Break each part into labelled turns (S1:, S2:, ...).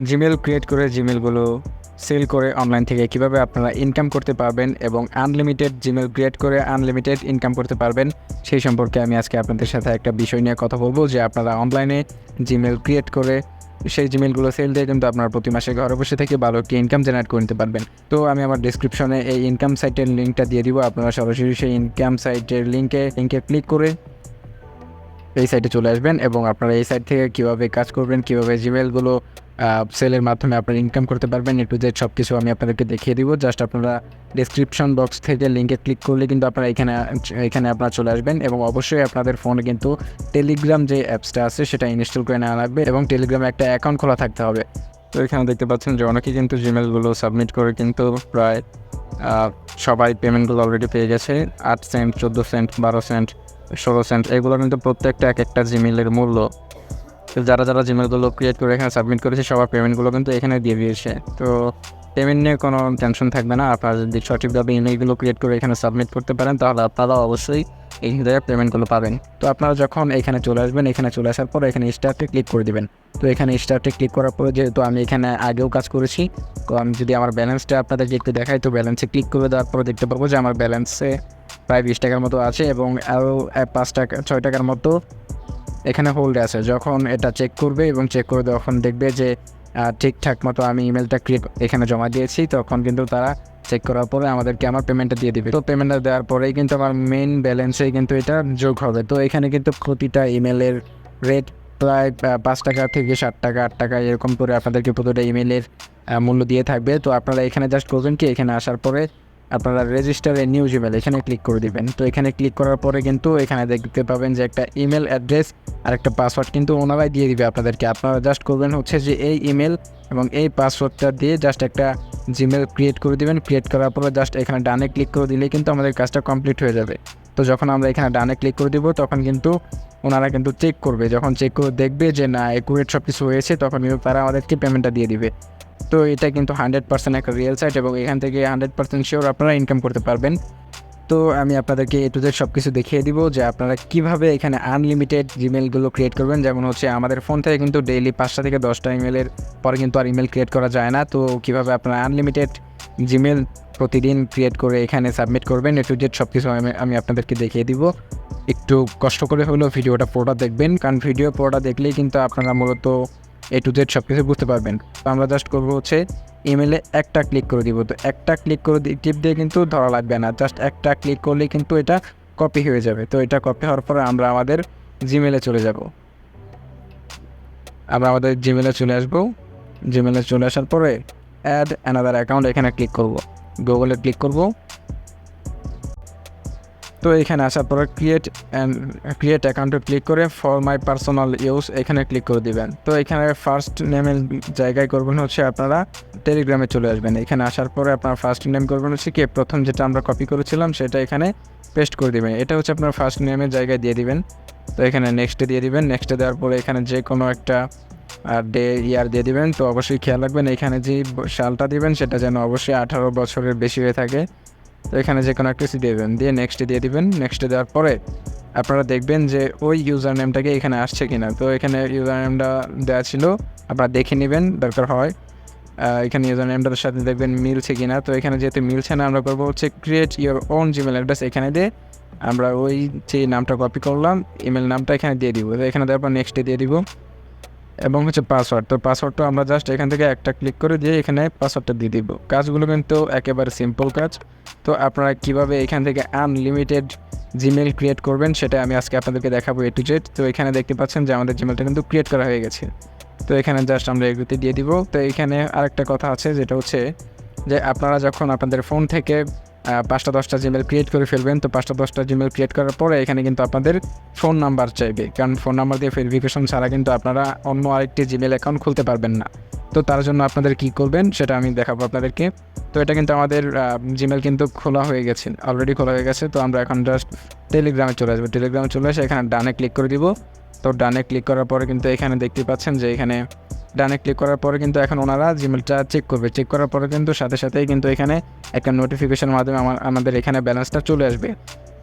S1: Gmail create করে জিমেলগুলো sell করে online থেকে কিভাবে আপনারা ইনকাম করতে পারবেন এবং আনলিমিটেড জিমেল ক্রিয়েট করে আনলিমিটেড ইনকাম করতে পারবেন সেই সম্পর্কে আমি আজকে আপনাদের সাথে একটা বিষয় নিয়ে কথা বলবো যে আপনারা অনলাইনে জিমেল ক্রিয়েট করে সেই জিমেলগুলো সেল দিয়ে কিন্তু আপনারা প্রতি মাসে ঘরে বসে থেকে ভালো একটি ইনকাম জেনারেট করে নিতে পারবেন। তো আমি আমার ডিসক্রিপশনে এই ইনকাম সাইটের লিঙ্কটা দিয়ে দিব, আপনারা সরাসরি সেই ইনকাম সাইটের লিঙ্কে ক্লিক করে এই সাইটে চলে আসবেন এবং আপনারা এই সাইট থেকে কীভাবে কাজ করবেন, কীভাবে জিমেলগুলো সেলের মাধ্যমে আপনারা ইনকাম করতে পারবেন A to Z সব কিছু আমি আপনাদেরকে দেখিয়ে দিব। জাস্ট আপনারা ডেসক্রিপশন বক্স থেকে লিঙ্কে ক্লিক করলে কিন্তু আপনারা এখানে আপনারা চলে আসবেন এবং অবশ্যই আপনাদের ফোনে কিন্তু টেলিগ্রাম যে অ্যাপসটা আছে সেটা ইনস্টল করে নেওয়া লাগবে এবং টেলিগ্রামে একটা অ্যাকাউন্ট খোলা থাকতে হবে। তো এখানে দেখতে পাচ্ছেন যে অনেকেই কিন্তু জিমেলগুলো সাবমিট করে কিন্তু প্রায় সবাই পেমেন্টগুলো অলরেডি পেয়ে গেছে। 8 সেন্ট, 14 সেন্ট, 12 সেন্ট, 16 সেন্ট, এগুলো কিন্তু প্রত্যেকটা এক একটা জিমেলের মূল্য। তো যারা জিমেলগুলো ক্রিয়েট করে এখানে সাবমিট করেছে সবার পেমেন্টগুলো কিন্তু এখানে দিয়ে দিয়েছে। তো পেমেন্ট নিয়ে কোনো টেনশন থাকবে না। আপনারা যদি সঠিকভাবে ইমেলগুলো ক্রিয়েট করে এখানে সাবমিট করতে পারেন তাহলে আপনারা অবশ্যই এই জায়গায় পেমেন্টগুলো পাবেন। তো আপনারা যখন এখানে চলে আসবেন, এখানে চলে আসার পর এখানে স্টার্টে ক্লিক করে দিবেন। তো এখানে স্টার্টে ক্লিক করার পরে যেহেতু আমি এখানে আগেও কাজ করেছি, তো আমি যদি আমার ব্যালেন্সটা আপনাদেরকে একটু দেখাই, তো ব্যালেন্সে ক্লিক করে দেওয়ার পরে দেখতে পাবো যে আমার ব্যালেন্সে প্রায় 20 টাকার মতো আছে এবং আরও 5 টাকা 6 টাকার মতো এখানে হোল্ডে আছে। যখন এটা চেক করবে এবং চেক করে তখন দেখবে যে ঠিকঠাক মতো আমি ইমেলটা ক্রিয়েট এখানে জমা দিয়েছি, তখন কিন্তু তারা চেক করার পরে আমাদেরকে আমার পেমেন্টটা দিয়ে দিবে। তো পেমেন্টটা দেওয়ার পরেই কিন্তু আমার মেইন ব্যালেন্সেই কিন্তু এটা যোগ হবে। তো এখানে কিন্তু প্রতিটা ইমেলের রেট প্রায় 5 টাকা থেকে 7 টাকা, 8 টাকা এরকম করে আপনাদেরকে প্রতিটা ইমেলের মূল্য দিয়ে থাকবে। তো আপনারা এখানে জাস্ট করবেন কি, এখানে আসার পরে আপনারা রেজিস্টার এ নিউ জিমেল এখানে ক্লিক করে দিবেন। তো এখানে ক্লিক করার পরে কিন্তু এখানে দেখতে পাবেন যে একটা ইমেল অ্যাড্রেস আর একটা পাসওয়ার্ড কিন্তু ওনারাই দিয়ে দিবে আপনাদেরকে। আপনারা জাস্ট করবেন হচ্ছে যে এই ইমেল এবং এই পাসওয়ার্ডটা দিয়ে জাস্ট একটা জিমেল ক্রিয়েট করে দিবেন। ক্রিয়েট করার পরে জাস্ট এখানে ডানে ক্লিক করে দিলেই কিন্তু আমাদের কাজটা কমপ্লিট হয়ে যাবে। তো যখন আমরা এখানে ডানে ক্লিক করে দিব তখন কিন্তু ওনারা কিন্তু চেক করবে, যখন চেক করে দেখবে যে না অ্যাকুরেট সব কিছু হয়েছে তখন কিন্তু তারা আমাদেরকে পেমেন্টটা দিয়ে দিবে। তো এটা কিন্তু 100% একটা রিয়েল সাইট এবং এখান থেকে 100% শিওর আপনারা ইনকাম করতে পারবেন। তো আমি আপনাদেরকে A to Z সব কিছু দেখিয়ে দিব যে আপনারা কীভাবে এখানে আনলিমিটেড জিমেলগুলো ক্রিয়েট করবেন। যেমন হচ্ছে আমাদের ফোন থেকে কিন্তু ডেইলি 5টা থেকে 10টা ইমেলের পরে কিন্তু আর ইমেল ক্রিয়েট করা যায় না। তো কীভাবে আপনারা আনলিমিটেড জিমেল প্রতিদিন ক্রিয়েট করে এখানে সাবমিট করবেন A to Z সব কিছু আমি আপনাদেরকে দেখিয়ে দিব। একটু কষ্ট করে হলেও ভিডিওটা পুরোটা দেখবেন, কারণ ভিডিও পুরোটা দেখলেই কিন্তু আপনারা মূলত A to Z সব কিছু বুঝতে পারবেন। তো আমরা জাস্ট করবো হচ্ছে ইমেলে একটা ক্লিক করে দিব। তো একটা ক্লিক করে টিপ দিয়ে কিন্তু ধরা লাগবে না, জাস্ট একটা ক্লিক করলেই কিন্তু এটা কপি হয়ে যাবে। তো এটা কপি হওয়ার পরে আমরা আমাদের জিমেলে চলে যাব। আমরা আমাদের জিমেলে চলে আসব। জিমেলে চলে আসার পরে অ্যাড অ্যানাদার অ্যাকাউন্ট এখানে ক্লিক করব, গুগলে ক্লিক করব। তো এখানে আসার পরে ক্রিয়েট অ্যাকাউন্টে ক্লিক করে ফর মাই পার্সোনাল ইউজ এখানে ক্লিক করে দিবেন। তো এখানে ফার্স্ট নেমের জায়গায় করবেন হচ্ছে আপনারা টেলিগ্রামে চলে আসবেন। এখানে আসার পরে আপনার ফার্স্ট নেম করবেন হচ্ছে কি প্রথম যেটা আমরা কপি করেছিলাম সেটা এখানে পেস্ট করে দিবেন। এটা হচ্ছে আপনার ফার্স্ট নেমের জায়গায় দিয়ে দিবেন। তো এখানে নেক্সটে দিয়ে দিবেন। নেক্সটে দেওয়ার পরে এখানে যে কোনো একটা ডে ইয়ার দিয়ে দিবেন। তো অবশ্যই খেয়াল রাখবেন এখানে যে সালটা দিবেন সেটা যেন অবশ্যই 18 বছরের বেশি হয়ে থাকে। তো এখানে যে কোনো একটা কিছু দিয়ে দেবেন, দিয়ে নেক্সটে দিয়ে দিবেন। নেক্সটে দেওয়ার পরে আপনারা দেখবেন যে ওই ইউজার নেমটাকে এখানে আসছে কিনা। তো এখানে ইউজার নেমটা দেওয়া ছিল, আপনারা দেখে নেবেন দরকার হয় এখানে ইউজার নেমটার সাথে দেখবেন মিলছে কিনা। তো এখানে যেহেতু মিলছে না আমরা করবো হচ্ছে create your own Gmail address. এখানে দিয়ে আমরা ওই যে নামটা কপি করলাম ইমেল নামটা এখানে দিয়ে দিব। তো এখানে দেওয়ার পর নেক্সটে দিয়ে দিব এবং হচ্ছে পাসওয়ার্ড। তো পাসওয়ার্ডটা আমরা জাস্ট এখান থেকে একটা ক্লিক করে দিয়ে এখানে পাসওয়ার্ডটা দিয়ে দিব। কাজগুলো কিন্তু একেবারে সিম্পল কাজ। তো আপনারা কিভাবে এখান থেকে আনলিমিটেড জিমেল ক্রিয়েট করবেন সেটা আমি আজকে আপনাদেরকে দেখাবো A to Z। তো এখানে দেখতে পাচ্ছেন যে আমাদের জিমেলটা কিন্তু ক্রিয়েট করা হয়ে গেছে। তো এখানে জাস্ট আমরা এগুলোতে দিয়ে দিব। তো এখানে আরেকটা কথা আছে যেটা হচ্ছে যে আপনারা যখন আপনাদের ফোন থেকে 5টা 10টা জিমেল ক্রিয়েট করে ফেলবেন, তো 5টা 10টা জিমেল ক্রিয়েট করার পরে এখানে কিন্তু আপনাদের ফোন নাম্বার চাইবে, কারণ ফোন নাম্বার দিয়ে ভেরিফিকেশন ছাড়া কিন্তু আপনারা অন্য আরেকটি জিমেল অ্যাকাউন্ট খুলতে পারবেন না। তো তার জন্য আপনাদের কী করবেন সেটা আমি দেখাবো আপনাদেরকে। তো এটা কিন্তু আমাদের জিমেল কিন্তু খোলা হয়ে গেছে, অলরেডি খোলা হয়ে গেছে। তো আমরা এখন জাস্ট টেলিগ্রামে চলে আসবো। টেলিগ্রামে চলে এসে এখানে ডানে ক্লিক করে দিব। তো ডানে ক্লিক করার পরে কিন্তু এখানে দেখতে পাচ্ছেন যে এখানে ডানে ক্লিক করার পরে কিন্তু এখন ওনারা জিমেলটা চেক করবে। চেক করার পরে কিন্তু সাথে সাথেই কিন্তু এখানে একটা নোটিফিকেশনের মাধ্যমে আমাদের এখানে ব্যালেন্সটা চলে আসবে।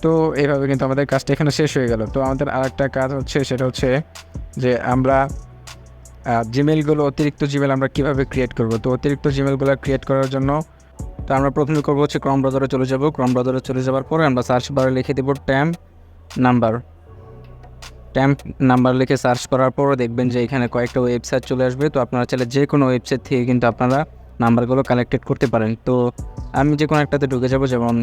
S1: তো এইভাবে কিন্তু আমাদের কাজটা এখানে শেষ হয়ে গেল। তো আমাদের আরেকটা কাজ হচ্ছে সেটা হচ্ছে যে আমরা জিমেলগুলো অতিরিক্ত জিমেল আমরা কীভাবে ক্রিয়েট করব। তো অতিরিক্ত জিমেলগুলো ক্রিয়েট করার জন্য তো আমরা প্রথমে করবো হচ্ছে ক্রম ব্রাউজারে চলে যাব। ক্রম ব্রাউজারে চলে যাওয়ার পরে আমরা সার্চ বারে লিখে দেবো ট্যাম্প নাম্বার লিখে সার্চ করার পরও দেখবেন যে এখানে কয়েকটা ওয়েবসাইট চলে আসবে। তো আপনারা চাইলে যে কোনো ওয়েবসাইট থেকে কিন্তু আপনারা নাম্বারগুলো কালেক্টেড করতে পারেন। তো আমি যে কোনো একটাতে ঢুকে যাব, যেমন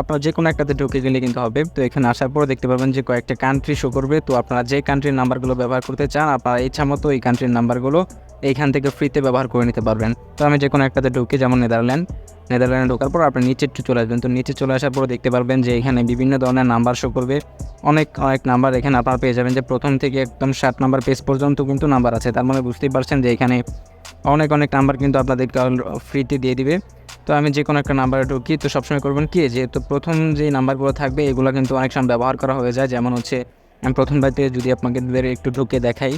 S1: আপনারা যে কোনো একটাতে ঢুকে গেলে কিন্তু হবে। তো এখানে আসার পর দেখতে পাবেন যে কয়েকটা কান্ট্রি শো করবে। তো আপনারা যে কান্ট্রির নাম্বারগুলো ব্যবহার করতে চান আপনারা ইচ্ছা মতো এই কান্ট্রির নাম্বারগুলো এইখান থেকে ফ্রিতে ব্যবহার করে নিতে পারবেন। তো আমি যে কোনো একটাতে ঢুকে, যেমন নেদারল্যান্ডে ঢোকার পর আপনি নিচে একটু চলে আসবেন। তো নিচে চলে আসার পর দেখতে পারবেন যে এখানে বিভিন্ন ধরনের নাম্বার শো করবে। অনেক নাম্বার এখানে আপনারা পেয়ে যাবেন, যে প্রথম থেকে একদম 7 নাম্বার পেজ পর্যন্ত কিন্তু নাম্বার আছে। তার মানে বুঝতেই পারছেন যে এখানে অনেক নাম্বার কিন্তু আপনাদেরকে ফ্রিতে দিয়ে দিবে। তো আমি যে কোনো একটা নাম্বারে ঢুকি। তো সবসময় করবেন কি, যেহেতু প্রথম যে নাম্বারগুলো থাকবে এগুলো কিন্তু অনেক সময় ব্যবহার করা হয়ে যায়। যেমন হচ্ছে আমি প্রথম বাড়িতে যদি আপনাদের একটু ঢুকে দেখাই,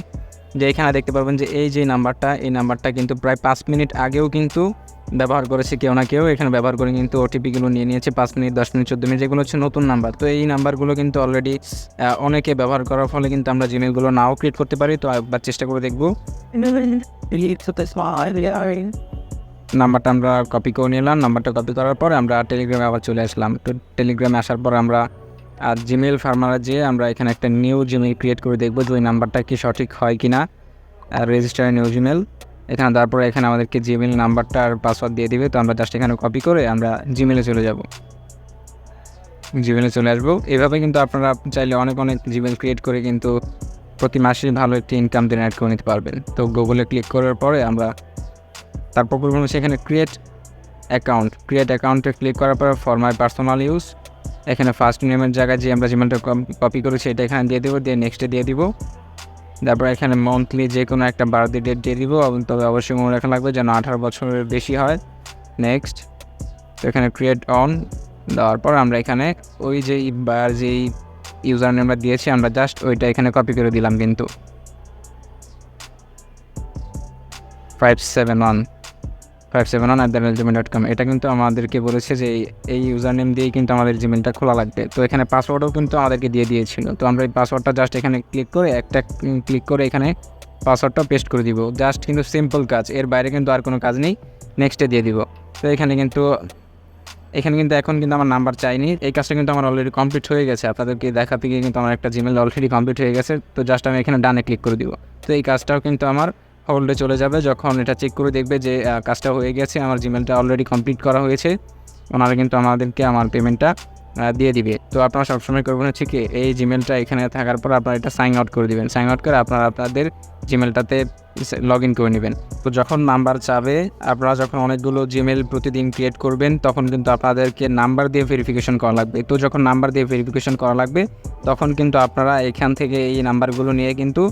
S1: যে এখানে দেখতে পারবেন যে এই যে নাম্বারটা কিন্তু প্রায় 5 মিনিট আগেও কিন্তু ব্যবহার করেছে কেউ না কেউ। এখানে ব্যবহার করে কিন্তু ওটিপিগুলো নিয়ে নিয়েছে 5 মিনিট, 10 মিনিট, 14 মিনিট, যেগুলো হচ্ছে নতুন নাম্বার। তো এই নাম্বারগুলো কিন্তু অলরেডি অনেকে ব্যবহার করার ফলে কিন্তু আমরা জিমেলগুলো নাও ক্রিয়েট করতে পারি। তো একবার চেষ্টা করে দেখব। নাম্বারটা আমরা কপি করে নিলাম। নাম্বারটা কপি করার পর আমরা টেলিগ্রামে আবার চলে আসলাম। তো টেলিগ্রামে আসার পর আমরা জিমেল ফার্মারে যেয়ে আমরা এখানে একটা নিউ জিমেল ক্রিয়েট করে দেখব যে ওই নাম্বারটা কি সঠিক হয় কি না। রেজিস্টার নিউ জিমেল এখানে, তারপরে এখানে আমাদেরকে জিমেল নাম্বারটা আর পাসওয়ার্ড দিয়ে দিবে। তো আমরা জাস্ট এখানে কপি করে আমরা জিমেলে চলে আসবো। এভাবে কিন্তু আপনারা চাইলে অনেক জিমেল ক্রিয়েট করে কিন্তু প্রতি মাসে ভালো একটি ইনকাম জেনারেট করে নিতে পারবেন। তো গুগলে ক্লিক করার পরে আমরা তারপর করবো সেখানে ক্রিয়েট অ্যাকাউন্টে ক্লিক করার পর ফর মাই পার্সোনাল ইউজ এখানে ফার্স্ট নেমের জায়গায় যে আমরা জিমেলটা কপি করেছি এটা এখানে দিয়ে দেবো, দিয়ে নেক্সটে দিয়ে দিব। তারপর এখানে মান্থলি যে কোনো একটা বার্থডে ডেট দিয়ে দিব, তবে অবশ্যই মনে রাখা লাগবে যেন 18 বছরের বেশি হয়। নেক্সট। তো এখানে ক্রিয়েট অন দেওয়ার পর আমরা এখানে ওই যেই ইউজার নেমটা দিয়েছি আমরা জাস্ট ওইটা এখানে কপি করে দিলাম। কিন্তু 571@gmail.com এটা কিন্তু আমাদেরকে বলেছে যে এই ইউজার নেম দিয়েই কিন্তু আমাদের জিমেলটা খোলা লাগবে। তো এখানে পাসওয়ার্ডও কিন্তু আমাদেরকে দিয়ে দিয়েছিল। তো আমরা এই পাসওয়ার্ডটা জাস্ট এখানে ক্লিক করে এখানে পাসওয়ার্ডটা পেস্ট করে দিব। জাস্ট কিন্তু সিম্পল কাজ, এর বাইরে কিন্তু আর কোনো কাজ নেই। নেক্সটে দিয়ে দিব। তো এখানে কিন্তু এখন কিন্তু আমার নাম্বার চাইনি। এই কাজটা কিন্তু আমার অলরেডি কমপ্লিট হয়ে গেছে। আপনাদেরকে দেখাতে গিয়ে কিন্তু আমার একটা জিমেল অলরেডি কমপ্লিট হয়ে গেছে। তো জাস্ট আমি এখানে ডানে ক্লিক করে দিব। তো এই কাজটাও কিন্তু আমার হোল্ডে চলে যাবে। যখন এটা চেক করে দেখবে যে কাজটা হয়ে গেছে, আমার জিমেলটা অলরেডি কমপ্লিট করা হয়েছে, ওনারা কিন্তু আমাদেরকে আমার পেমেন্টটা দিয়ে দিবে। তো আপনারা সবসময় করবেন হচ্ছে কি, এই জিমেলটা এখানে থাকার পর আপনারা এটা সাইন আউট করে দেবেন। সাইন আউট করে আপনারা আপনাদের জিমেলটাতে লগ ইন করে নেবেন। তো যখন নাম্বার চাবে, আপনারা যখন অনেকগুলো জিমেল প্রতিদিন ক্রিয়েট করবেন তখন কিন্তু আপনাদেরকে নাম্বার দিয়ে ভেরিফিকেশন করা লাগবে। তো যখন নাম্বার দিয়ে ভেরিফিকেশন করা লাগবে তখন কিন্তু আপনারা এখান থেকে এই নাম্বারগুলো নিয়ে কিন্তু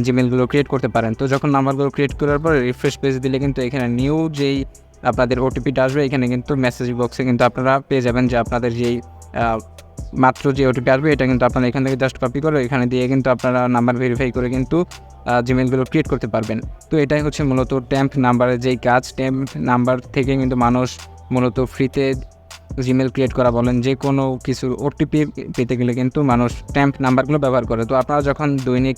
S1: জিমেলগুলো ক্রিয়েট করতে পারেন। তো যখন নাম্বারগুলো ক্রিয়েট করার পর রিফ্রেশ পেজ দিলে কিন্তু এখানে নিউ যেই আপনাদের ওটিপিটা আসবে এখানে কিন্তু মেসেজ বক্সে কিন্তু আপনারা পেয়ে যাবেন যে আপনাদের যেই মাত্র যে ওটিপি আসবে এটা কিন্তু আপনারা এখান থেকে জাস্ট কপি করে এখানে দিয়ে কিন্তু আপনারা নাম্বার ভেরিফাই করে কিন্তু জিমেলগুলো ক্রিয়েট করতে পারবেন। তো এটাই হচ্ছে মূলত ট্যাম্প নাম্বারের যেই কাজ। ট্যাম্প নাম্বার থেকে কিন্তু মানুষ মূলত ফ্রিতে জিমেল ক্রিয়েট করা বলেন যে কোনো কিছু ওটিপি পেতে গেলে কিন্তু মানুষ ট্যাম্প নাম্বারগুলো ব্যবহার করে। তো আপনারা যখন দৈনিক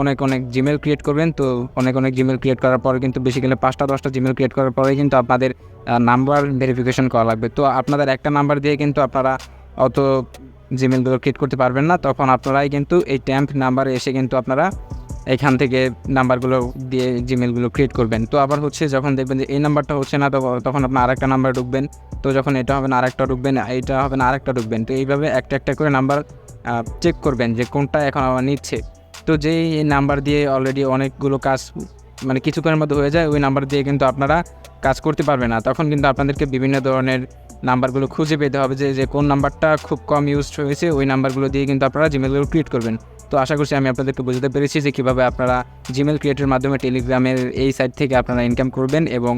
S1: অনেক জিমেল ক্রিয়েট করবেন, তো অনেক জিমেল ক্রিয়েট করার পরে কিন্তু বেশি গেলে 5টা 10টা জিমেল ক্রিয়েট করার পরে কিন্তু আপনাদের নাম্বার ভেরিফিকেশন করা লাগবে। তো আপনাদের একটা নাম্বার দিয়ে কিন্তু আপনারা অত জিমেলগুলো ক্রিয়েট করতে পারবেন না। তখন আপনারাই কিন্তু এই ট্যাম্প নাম্বারে এসে কিন্তু আপনারা এখান থেকে নাম্বারগুলো দিয়ে জিমেলগুলো ক্রিয়েট করবেন। তো আবার হচ্ছে যখন দেখবেন যে এই নাম্বারটা হচ্ছে না, তখন আপনার আরেকটা নাম্বার ঢুকবেন। তো যখন এটা হবে না আরেকটা ঢুকবেন, এইটা হবে না আরেকটা ঢুকবেন। তো এইভাবে একটা করে নাম্বার চেক করবেন যে কোনটা এখন আমার নিচ্ছে। তো যেই নাম্বার দিয়ে অলরেডি অনেকগুলো কাজ মানে কিছুক্ষণের মধ্যে হয়ে যায়, ওই নাম্বার দিয়ে কিন্তু আপনারা কাজ করতে পারবেন না। তখন কিন্তু আপনাদেরকে বিভিন্ন ধরনের নাম্বারগুলো খুঁজে পেতে হবে যে কোন নাম্বারটা খুব কম ইউজ হয়েছে, ওই নাম্বারগুলো দিয়ে কিন্তু আপনারা জিমেলগুলো ক্রিয়েট করবেন। তো আশা করছি আমি আপনাদেরকে বুঝতে পেরেছি যে কীভাবে আপনারা জিমেল ক্রিয়েটের মাধ্যমে টেলিগ্রামের এই সাইট থেকে আপনারা ইনকাম করবেন, এবং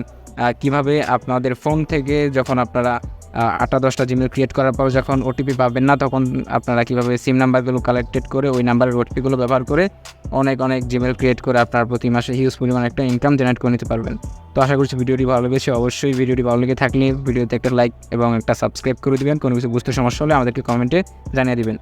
S1: কিভাবে আপনাদের ফোন থেকে যখন আপনারা 8টা 10টা জিমেল ক্রিয়েট করার পর যখন ওটিপি পাবেন না, তখন আপনারা কীভাবে সিম নাম্বারগুলো কালেক্টেড করে ওই নাম্বারের ওটিপিগুলো ব্যবহার করে অনেক জিমেল ক্রিয়েট করে আপনার প্রতি মাসে হিউজ পরিমাণ একটা ইনকাম জেনারেট করে নিতে পারবেন। তো আশা করছি ভিডিওটি ভালো লেগেছে। অবশ্যই ভিডিওটি ভালো লেগে থাকলে ভিডিওতে একটা লাইক এবং একটা সাবস্ক্রাইব করে দেবেন। কোনো কিছু বুঝতে সমস্যা হলে আমাদেরকে কমেন্টে জানিয়ে দেবেন।